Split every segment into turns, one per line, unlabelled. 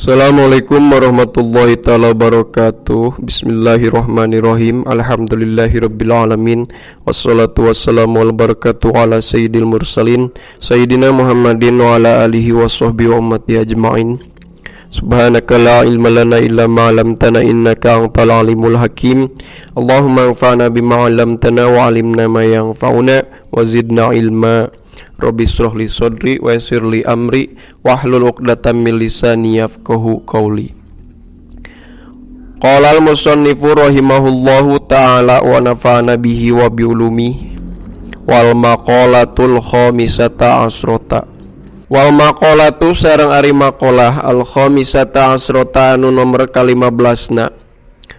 Assalamualaikum warahmatullahi taala wabarakatuh. Bismillahirrahmanirrahim. Alhamdulillahirabbil wassalatu wassalamu ala barakatuh ala sayyidil mursalin sayyidina Muhammadin wa ala alihi washabbihi wa ummati ajmain. Subhanaka la ilma lana illa ma 'allamtana innaka antal alimul hakim. Allahumma anfa'na bima 'allamtana wa 'allimna ma yanfa'una wa zidna ilma. Rabbi shrah li sadri wa yassir li amri wahlul 'uqdatam min lisani yafqahu qawli. Qala al-musannifu rahimahullahu ta'ala wa nafa'ana bihi wa bi ulumi. Wal maqalatul khamisata asrota. Wal maqalatu sareng ari maqalah al khamisata asrota anu nomor ka-15na.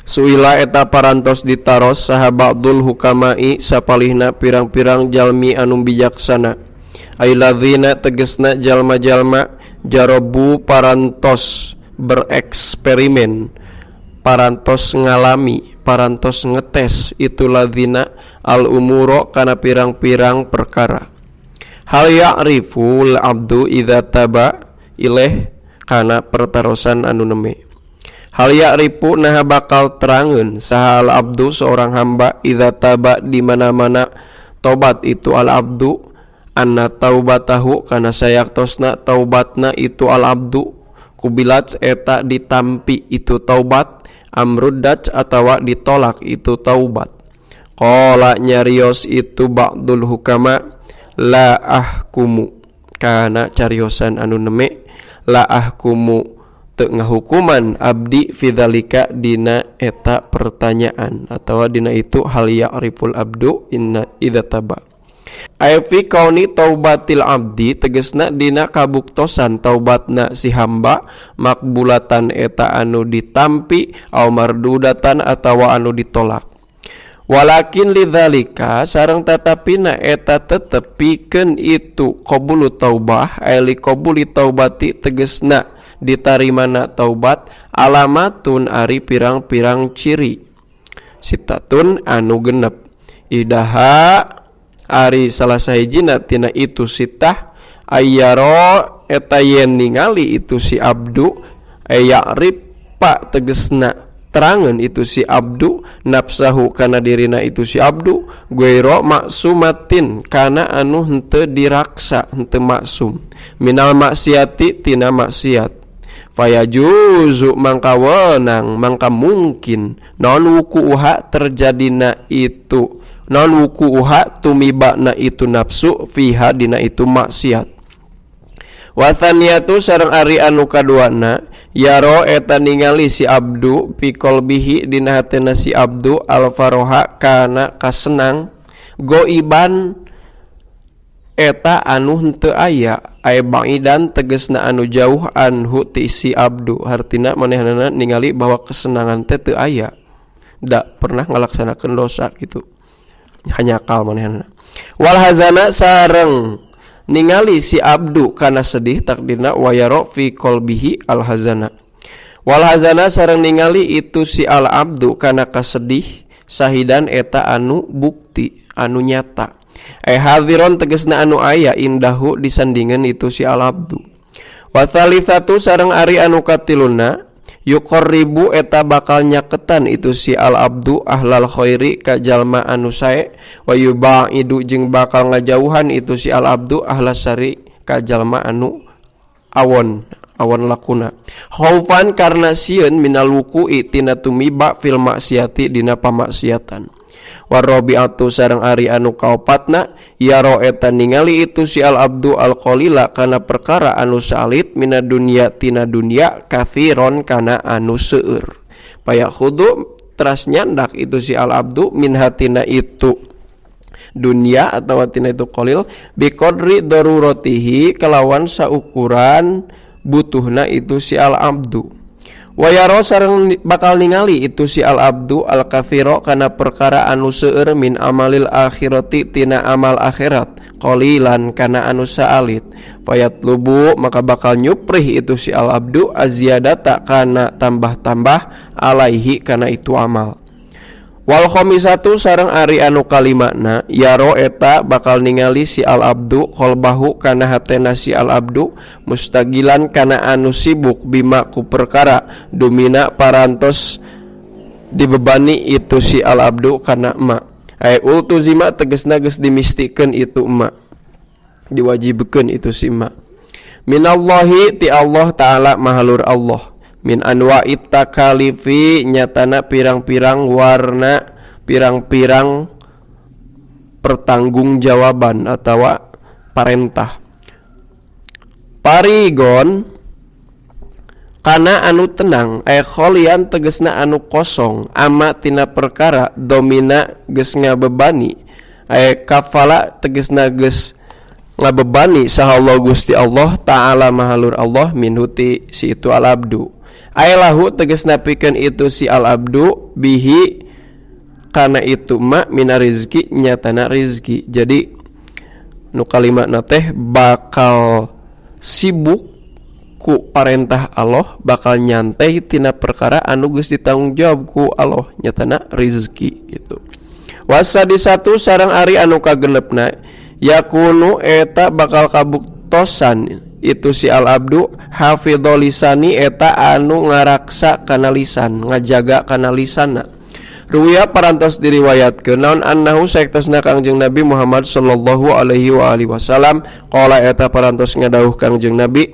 Suila eta parantos ditaros saha ba'dul hukamai sapalihna pirang-pirang jalmi anu bijaksana. Ailadzina tegesna jalma-jalma jarobu parantos bereksperimen, parantos ngalami, parantos ngetes itu ladzina al umuro kana pirang-pirang perkara. Hal ya'riful abdu idza taba ileh kana pertarosan anu neme. Hal ya'rifu nah bakal terangeun saha al abdu seorang hamba idza taba di mana-mana tobat itu al abdu anna taubatahu kana sayaktosna taubatna itu al abdu kubilat eta ditampi itu taubat amruddat atawa ditolak itu taubat. Qala nyarios itu ba'dul hukama la ahkumu kana cariosan anu neme la ahkumu teu ngahukuman abdi fidzalika dina eta pertanyaan atawa dina itu hal ya'riful abdu inna idza taba. Ai fi kauni taubatil abdi tegesna dina kabuktosan taubatna si hamba makbulatan eta anu ditampi au mardudatan atawa anu ditolak. Walakin lidzalika sareng tatapina eta tetep pikeun itu qabulu taubah ai li qabuli taubati tegesna ditarimana taubat alamatun ari pirang-pirang ciri sitatun anu genep idaha ari salah sahijina tina itu sitah ayyaro eta yen ningali itu si abdu ya'rifa tegesna terangeun itu si abdu nafsahu kana dirina itu si abdu gueiro maksumatin kana anu henteu diraksa henteu maksum minal maksiati tina maksiat. Fayajuzu mangka wenang mangka mungkin non wukuha terjadina itu non wukuha tumibana itu nafsu fiha dina itu maksiat. Wathaniyatu sareng ari anu kaduana yaro eta ningali si abdu fi qalbihi dina hatena si abdu alfaroha kana kasenang goiban eta anu henteu aya ay baidan tegesna anu jauh anhu ti si abdu hartina manehna ningali bahwa kesenangan teh teu aya da pernah ngalaksanakeun dosa gitu hanya kal manehna. Wal hazana sareng ningali si abdu kana sedih takdirna wayaro fi qalbihi al hazana. Wal hazana sareng ningali itu si al abdu kana kasedih sahidan eta anu bukti anu nyata. Hadiron tegesna anu aya indahu disandingan itu si al abdu. Wa tsalitsatu sareng ari anu katiluna yuqarribu eta bakal nyaketan itu si al abdu ahlal khairi ka jalma anu sae wa yubaidu jeung bakal ngajauhan itu si al abdu ahlas sari ka jalma anu awon lakuna. Khaufan karna sieun minal wuqu'i tina tumiba fil maksiati dina pamaksiatan. Warabi'atu sareng ari anu kaopatna yaro eta ningali itu si al abdu al qalila kana perkara anu salit mina dunya tina dunya katsiron kana anu seueur. Paya khudu teras nyandak itu si al abdu min hatina itu dunya atawa tina itu qalil biqadri daruratihi kelawan saukuran butuhna itu si al abdu. Wayaro sareng bakal ningali itu si al abdu al katsiro kana perkara anu seueur min amalil akhirati tina amal akhirat qalilan kana anu saalit fayatlubu maka bakal nyuprih itu si al abdu aziyadata kana tambah-tambah alaihi kana itu amal. Wal khamisatu sareng ari anu kalimakna yaro eta bakal ningali si al abdu qalbahu kana hatena si al abdu mustagilan kana anu sibuk bima ku perkara dumina parantos dibebani itu si al abdu kana ma ay ultuzima tegasna geus dimistikeun itu ma diwajibkeun itu si ma minallahi ti Allah taala mahalur Allah min anwa'it takalifi nyatana pirang-pirang warna pirang-pirang pertanggungjawaban atau parentah parigon kana anu tenang kholian tegesna anu kosong ama tina perkara domina geus ngabebani kafala tegesna geus ngabebani saha Allah Gusti Allah taala mahalur Allah minhuti si itu al abdu lahu tegesna pikeun itu si al abdu bihi kana itu ma mina rizki nyatana rizki. Jadi nu kalimatna teh bakal sibuk ku parentah Allah bakal nyantai tina perkara anu geus ditanggung jawab ku Allah nyatana rizki gitu. Wasadisatu sareng ari anu kagenepna yakunu eta bakal kabuktosan itu si al abdu hafidhul lisani eta anu ngaraksa kana lisan ngajaga kana lisanna. Ruya parantos diriwayatkeun naon annahu saektosna Kangjeng Nabi Muhammad sallallahu alaihi wa alihi wasallam qala eta parantos ngadawuh Kangjeng Nabi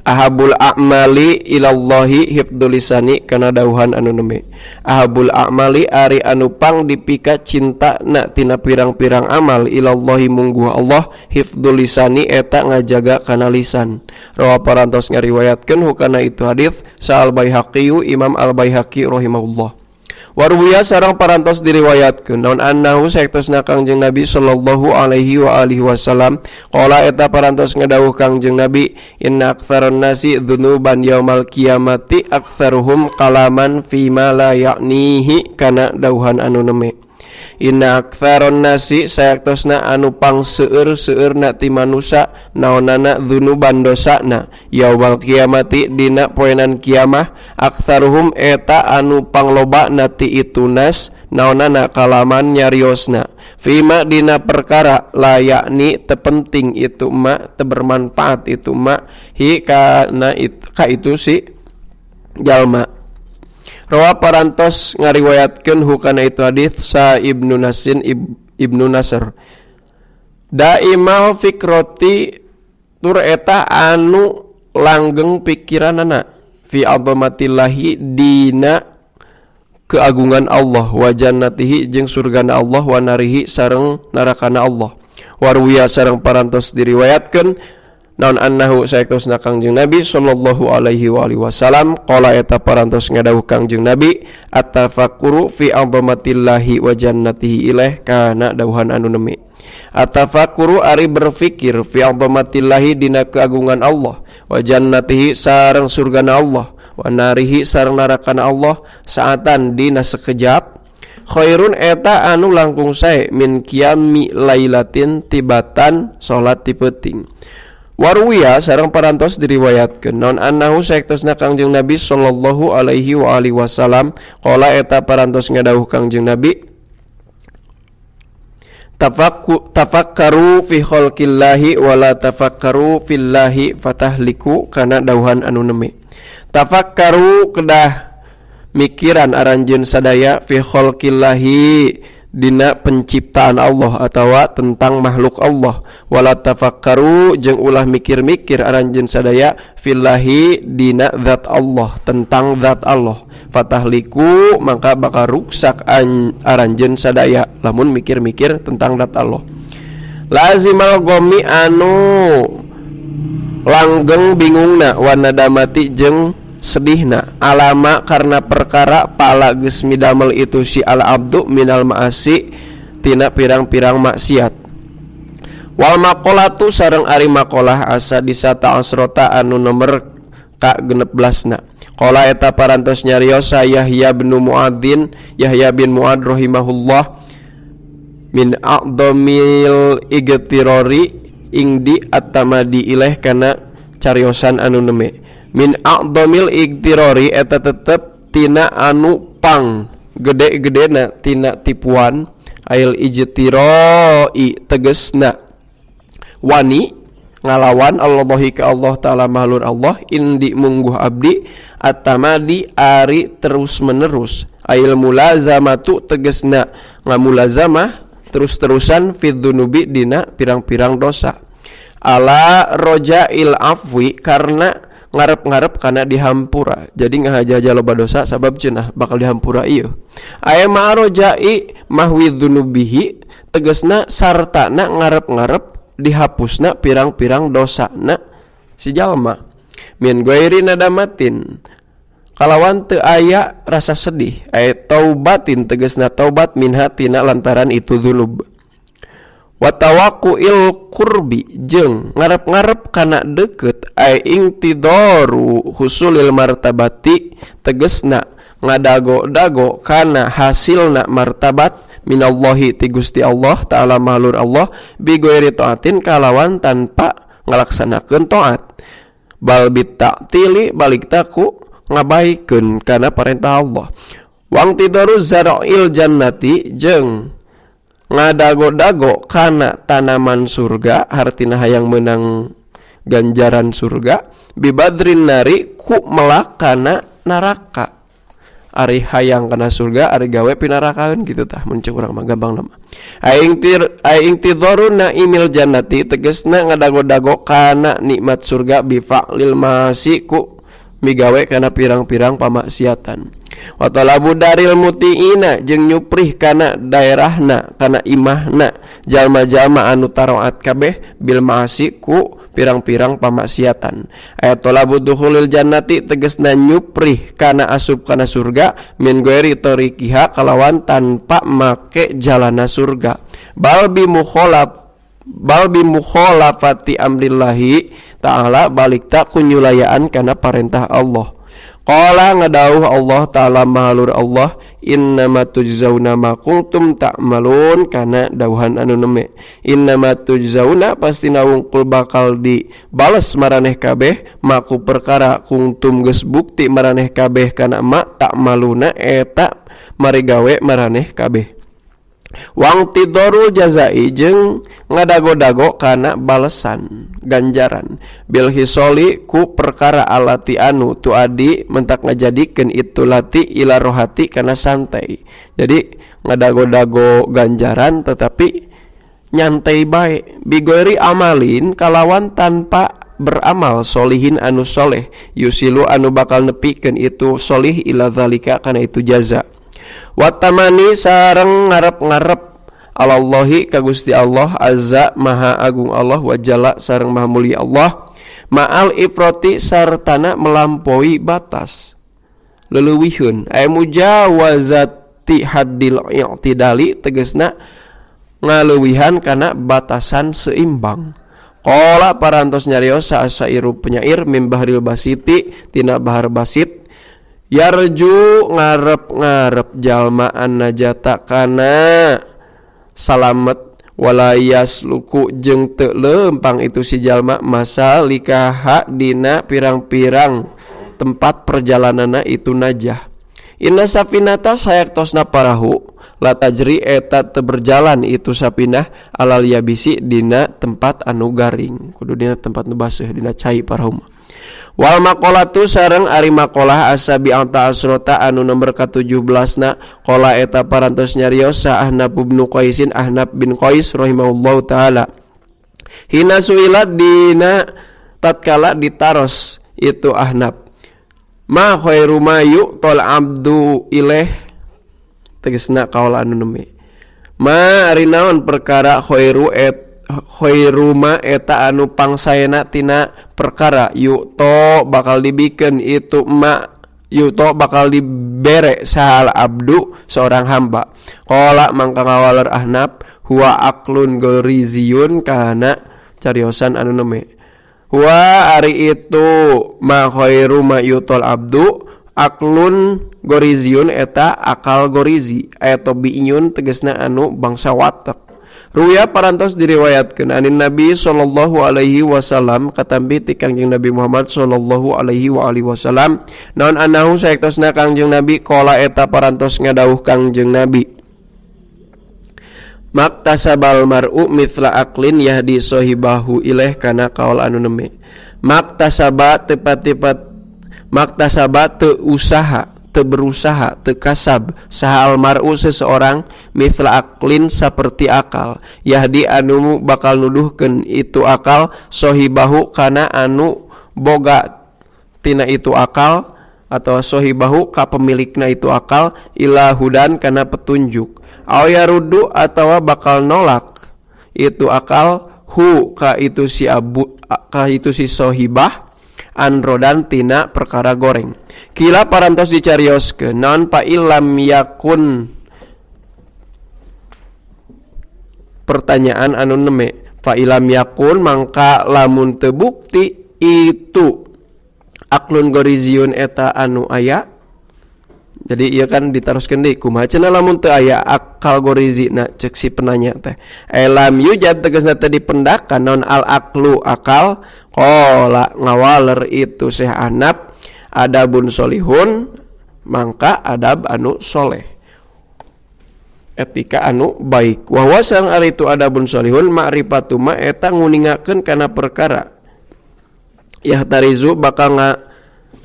ahabul a'mali ilallahi hifdzul lisani kana dawuhan anu neme ahabul a'mali ari anu pang dipika cinta na tina pirang-pirang amal ilallahi mungguh Allah hifdzul lisani eta ngajaga kana lisan rawa parantos ngariwayatkeun hukana itu hadis sa al Baihaqi Imam al Baihaqi rahimahullah. Warwiya sareng parantos diriwayatkeun naon annahu saektosna Kangjeng Nabi sallallahu alaihi wa alihi wasallam qala eta parantos ngadawuh Kangjeng Nabi inna aktsaran nasi dzunuban yaumal qiyamati aktsaruhum kalaman fima la ya'nihi kana dawuhan anu neme inna aktsaran nasi saektosna anu pang seueur-seueurna ti manusa naonana dzunuban dosana yaumal qiyamati dina poenan kiamah aktsaruhum eta anu pangloba nati itu nas naonana kalaman nyariosna fima dina perkara layakni tepenting itu ma tebermanfaat itu ma hi kana itu si jalma. Rawa parantos ngariwayatkeun hukana itu hadis sa Ibnu Nasin Ibnu Nasr daimal fikroti tur eta anu langgeng pikiranana fi azamatillahi dina keagungan Allah wa jannatihi jeung surgana Allah wa narihi sareng narakana Allah. Warwiya sareng parantos diriwayatkeun naon annahu saektosna Kangjeng Nabi sallallahu alaihi wa alihi wasallam qala eta parantos ngadawuh Kangjeng Nabi at-tafakkuru fi azamatillahi wa jannatihi ilaih kana dawuhan anu neme at-tafakkuru ari berfikir fi azamatillahi dina keagungan Allah wa jannatihi sareng surgana Allah wa narihi sareng narakana Allah saatan dina sekejap khairun eta anu langkung sae min qiyami lailatin tibatan salat ti peuting. Warwiya sareng parantos diriwayatkeun naon annahu saektosna Kangjeng Nabi sallallahu alaihi wa alihi wasallam qala eta parantos ngadawuh Kangjeng Nabi tafakkaru fi khalqillahi wa la tafakkaru fillahi fatahliku kana dawuhan anu neme tafakkaru kedah mikiran aranjeun sadaya fi khalqillahi dina penciptaan Allah atawa tentang makhluk Allah wala tafakkaru jeung ulah mikir-mikir aranjeun sadaya fillahi dina zat Allah tentang zat Allah fatahliku maka bakal ruksak aranjeun sadaya lamun mikir-mikir tentang zat Allah. Lazimal gomi anu langgeng bingungna wa nadamati jeung sedihna alama karena perkara pala geus midamel itu si al abdu minal ma'asi tina pirang-pirang maksiat. Wal maqolatu sareng ari maqolah asa disata asrota anu nomor ka 16na qala eta parantos nyarios Yahya bin Muadzin Yahya bin Muad rahimahullah min a'dhamil igtirari ingdi at-tamadi ilaih kana cariosan anu neme min a'dhamil igtirari eta tetep tina anu pang gede-gedena tina tipuan ail ijtiroi tegesna wani ngalawan Allahi ka Allah taala mahlur Allah indi mungguh abdi atamadi ari terus menerus ail mulazamatu tegesna ngamulazamah terus-terusan fidzunubi dina pirang-pirang dosa ala rojail afwi karena ngarep-ngarep kana dihampura jadi ngahaja loba dosa sabab cenah bakal dihampura ieu aya ma rojai mahwi dzunubihi tegesna sartana ngarep-ngarep dihapusna pirang-pirang dosana si jalma min ghairi nadamatin kalawan teu aya rasa sedih aya taubatin tegasna taubat minha tina lantaran itu dzunub wa tawaqqu'il qurbi jeung ngarep-ngarep kana deukeut aya ingtidaru husulil martabati tegasna ngadago-dago kana hasilna martabat minallahi ti Gusti Allah taala mahlur Allah bi ghairi taatin kalawan tanpa ngalaksanakeun taat bal bitta'tili balik taku ngabaikeun kana parentah Allah wang tidaru zara'il jannati jeung ngadago-dago kana tanaman surga hartina hayang menang ganjaran surga bibadrin nari ku melak kana neraka ari hayang kana surga ari gawe pinarakaeun kitu tah mun ceuk urang mah gampang nama aing tidaru naimil jannati tegasna ngadago-dago kana nikmat surga bifa'lil masi ku migawe kana pirang-pirang pamaksiatan wa talabu daril mutiina jeung nyuprih kana daerahna kana imahna jalma-jalma anu taroat kabeh bil ma'asi ku pirang-pirang pamaksiatan ayat talabu dukhulil jannati tegasna nyuprih kana asup kana surga min ghairi tariqiha kalawan tanpa make jalana surga bal bi mukhalafati amrillahi ta'ala balik tak kunyulayaan kana parentah Allah qala ngadauh Allah ta'ala mahalur Allah innama tujzauna ma kuntum ta'malun kana dauhan anu neme innama tujzauna pastina wungkul bakal dibales maraneh kabeh maku perkara kuntum geus bukti maraneh kabeh kana ma ta'maluna eta mari gawe maraneh kabeh wang tidorul jazai jeung ngadago-dago kana balesan ganjaran bil hisoli ku perkara alati anu tu adi mentak ngajadikeun itu lati ila rohati kana santai jadi ngadago-dago ganjaran tetapi nyantai bae bigori amalin kalawan tanpa beramal solihin anu soleh yusilu anu bakal nepikeun itu solih ila zalika kana itu jaza watamani sareng ngarep-ngarep alallahi ka Gusti Allah azza maha agung Allah wa jalla sareng maha mulia Allah ma'al ifrati sartana melampaui batas leuwihun ay mujawazati haddil i'tidali tegasna ngaleuwihan kana batasan seimbang qala parantos nyarios sairu penyair mim bahril basiti tina bahar basit yarju ngarep-ngarep jalmaan najata kana salamet walayas luku jeung teu lempang itu si jalma masa likaha dina pirang-pirang tempat perjalananna itu najah inna safinata sayaktosna parahu la tajri eta teu berjalan itu sapinah alal yabisi dina tempat anu garing kudu dina tempat nu baseuh dina cai parahu wal maqalatu sareng ari maqalah asabi anta asrota anu nomor ka-17na qala eta parantos nyarios sa Ahnab bin Qaisin Ahnab bin Qais rahimahullahu taala hina suilat dina tatkala ditaros itu Ahnab ma khairu mayu tol abdu ilaih tegasna kaula anu neme ma ari naon perkara khairuma eta anu pangsaena tina perkara yuto bakal dibikeun itu yuto bakal dibere sahal abdu seorang hamba qala mangka ngawaler Ahnab huwa aklun goriziyun kana cariosan anu neme huwa ari itu ma khairuma yutol abdu aklun goriziyun eta akal gorizi eta biinyun tegasna anu bangsa watak Ruya parantos diriwayatkeun anin Nabi sallallahu alaihi wasallam katambi ti Kangjeng Nabi Muhammad sallallahu alaihi wasallam naon anahu saektosna Kangjeng Nabi qala eta parantos ngadawuh Kangjeng Nabi maktasabal mar'u mithla aqlin yahdi sahibahu ilaih kana kaul anu neme maktasaba teu usaha teu berusaha teu kasab saha almar'u seseorang mithla aklin saperti akal yahdi anu bakal nuduhkeun itu akal sohibahu kana anu boga tina itu akal atau sohibahu ka pemilikna itu akal ila hudan kana petunjuk aw yarudu atawa bakal nolak itu akal hu ka itu si sohibah androdan tina perkara goreng kila parantos dicarioskeun naon pa ilam yakun pertanyaan anu neme fa ilam yakun mangka lamun teu bukti itu aklun goriziun eta anu aya jadi ieu kan ditaroskeun deui kumaha cenah lamun teu aya akal gorizina ceuk si penanya teh elam yujad tegasna teu dipendakan naon al aklu akal qala ngawaler itu Syekh Anab adabun solihun mangka adab anu soleh etika anu baik wa wasang ari itu adabun solihun ma'rifatu ma eta nguningakeun kana perkara yahtarizu bakal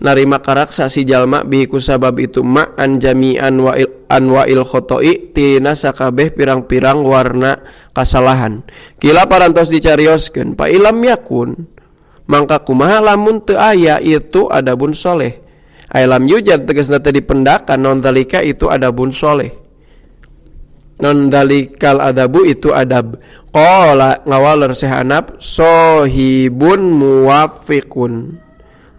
narima karaksa si jalma bihi kusabab itu ma an jami'an wa anwa'il khoto'i tina sakabeh pirang-pirang warna kasalahan kila parantos dicarioskeun pa ilam yakun mangka kumaha lamun teu aya itu adabun soleh ailam yujad tegasna teu dipendakan non dalika itu adabun soleh non dalikal adabu itu adab qala ngawaler Syekh Anab sohibun muwafiqun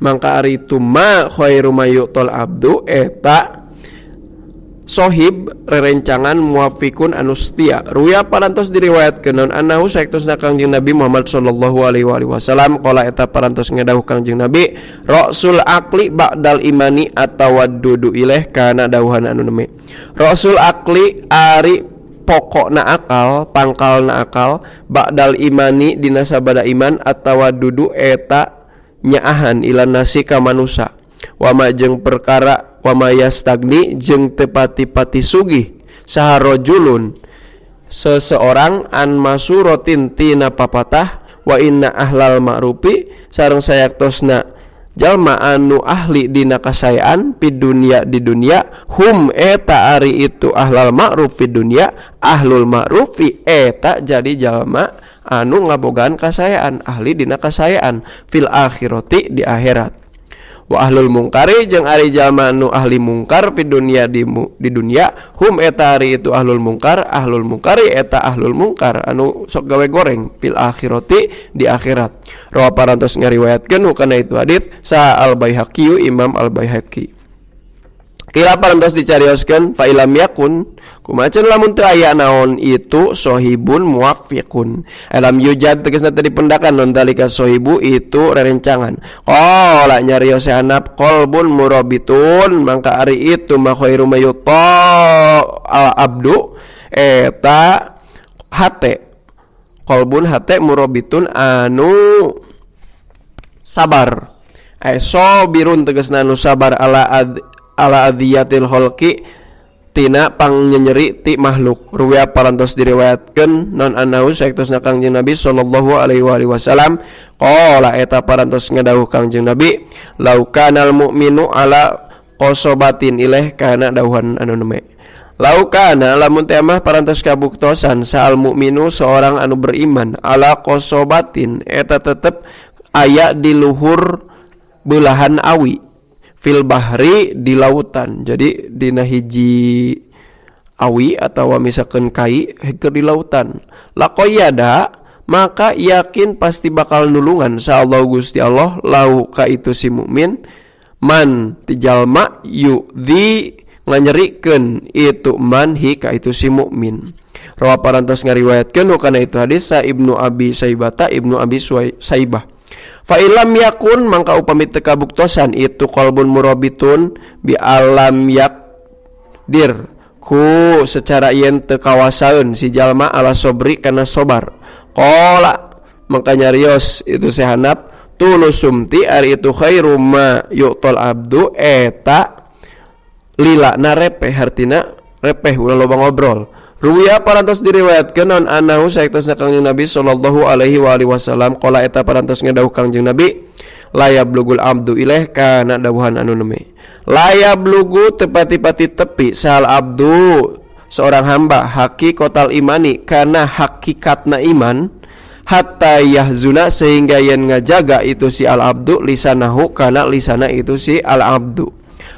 mangka ari itu ma khairu mayutul abdu eta sohib rerencangan muwafiqun anu setia ruya parantos diriwayatkeun naon annahu saektosna Kangjeng Nabi Muhammad sallallahu alaihi wasallam qala eta parantos ngadawuh Kangjeng Nabi rasul aqli ba'dal imani atawaddudu ilaih kana dawuhan anu neme rasul aqli ari pokokna akal pangkalna akal ba'dal imani dina sabada iman atawaddudu eta nyaahan ila nasi ka manusa wama jeung perkara wama yastagni jeung tepati-pati sugih saha rajulun seseorang an masuratin tina papatah wa inna ahlal ma'rufi sareng sayaktosna jalma anu ahli dina kasayaan pid dunya di dunya hum eta ari itu ahlal ma'ruf fid dunya ahlul ma'rufi eta jadi jalma anu ngabogaan kasayaan ahli dina kasayaan fil akhirati di akhirat wa ahlul mungkari jeung ari jalma nu ahli mungkar fi dunya di dunya hum eta ari itu ahlul mungkari eta ahlul mungkar anu sok gawe goreng fil akhirati di akhirat rawa parantos ngariwayatkeun kana itu hadits sa al Baihaqi Imam al Baihaqi kila parantos dicarioskeun fa ilam yakun kumaha lamun teu aya naon itu sohibun muwaffiqun alam yujad tegasna tadi pendakan non dalika sohibu itu rerencangan qala nyarios Anab qalbun murabitun mangka ari itu ma khairu mayuta al abdu eta hate qalbun hate murabitun anu sabar sobirun tegasna anu sabar ala adiyatil khalqi tina pangnyeri ti makhluk ruwaya parantos diriwayatkeun non annahu saektosna Kangjeng Nabi sallallahu alaihi wasallam qala eta parantos ngadawuh Kangjeng Nabi laukanal mu'minu ala qasabatin ilaih kana dawuhan anu neme laukana lamun teh mah parantos kabuktosan saal mukminu seorang anu beriman ala qasabatin eta tetep aya di luhur belahan awi fil bahri di lautan jadi dina hiji awi atau misalkan kai keur di lautan laqoyada maka yakin pasti bakal nulungan insyaallah Gusti Allah lau ka itu si mukmin man ti jalma yudzi nganyerikeun itu man hi ka itu si mukmin rawa parantos ngariwayatkeun kana itu hadis sa Ibnu Abi Saibah fa ilam yakun mangka upami teu kabuktosan itu qalbun murabitun bi alam yakdir ku secara yen teu kawasaeun si jalma ala sobri kana sobar. Qala maka nyarios itu sehanap tulusumti ari itu khairum ma yu'tal abdu eta lila na repeh artina repeh ulah loba ngobrol. Ruwiya parantos diriwayatkeun naon anahu saektosna Kangjeng Nabi sallallahu alaihi wa alihi wasallam qala eta parantos ngadawuh Kangjeng Nabi layablugul abdu ilaih kana dawuhan anu neme layablugu tepati-pati tepi sal abdu seorang hamba hakikatul imani kana hakikatna iman hatta yahzuna sehingga yen ngajaga itu si al abdu lisanahu kana lisana itu si al abdu.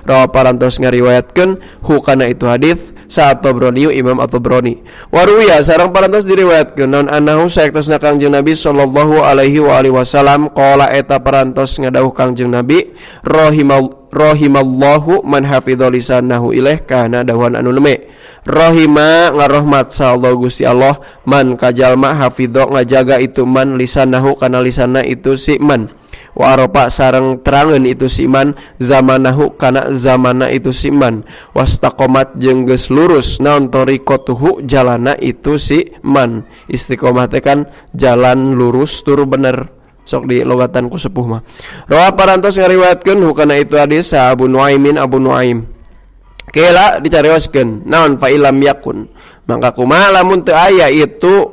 Rawa parantos ngariwayatkeun hu kana itu hadis sa Tabrani Imam At-Tabrani. Waruya sareng parantos diriwayatkeun naon anahu saektosna Kangjeng Nabi sallallahu alaihi wa alihi wasallam qala eta parantos ngadawuh Kangjeng Nabi rahimallahu man hafidha lisanahu ilaih kana dawuhan anu neme rahima ngarohmat sallallahu Gusti Allah man kajalma hafidha ngajaga itu man lisanahu kana lisana itu si man wa aropa sareng terangeun itu si man zamanahu kana zamana itu si man wastaqomat jeung geus lurus naon tariqatuhu jalana itu si man. Istiqomah teh kan jalan lurus tur bener sok di logatan ku sepuh mah. Rawa parantos ngariwayatkeun hukana itu hadis sa Abu Nuaimin Abu Nuaim. Kela dicarioskeun naon fa ilam yakun maka kumaha lamun teu aya itu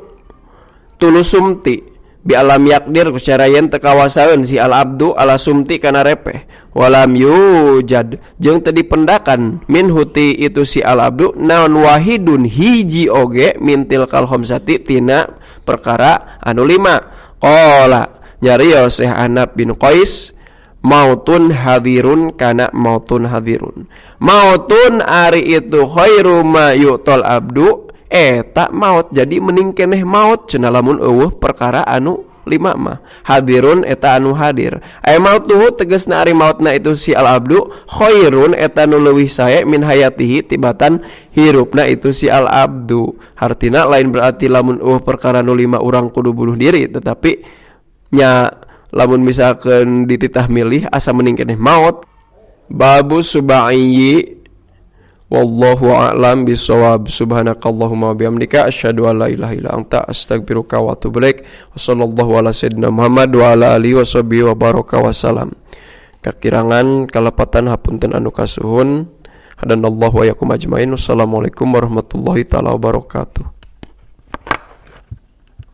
tulusumti bi alam yakdir secara yen teu kawasaeun si al abdu ala sumti kana repeh walam yujad jeung teu dipendakan min huti itu si al abdu naon wahidun hiji oge mintil kal khamsati tina perkara anu 5. Qala nyarios Syekh Anab bin Qais mautun hadirun kana mautun hadirun mautun ari itu khairu ma yu'tal abdu eta maut jadi mending keneh maut cenah lamun eueuh perkara anu 5 mah hadirun eta anu hadir aya maut tuh tegasna ari mautna itu si al abdu khairun eta nu leuwih sae min hayatihi tibatan hirupna itu si al abdu hartina lain berarti lamun eueuh perkara anu 5 urang kudu bunuh diri tetapi nya lamun misalkan dititah milih asa mending keneh maut. Babu subaiyi wallahu a'lam bisawab. Subhanakallahumma bihamdika asyhadu an la ilaha illa anta astaghfiruka wa atubu ilaik. Wassallallahu ala sayyidina Muhammad wa ala alihi washabihi wa baraka wasallam. Kakirangan kalepatan hapunten anu kasuhun hadanallahu wa yakum ajmain. Wassalamualaikum warahmatullahi taala wabarakatuh.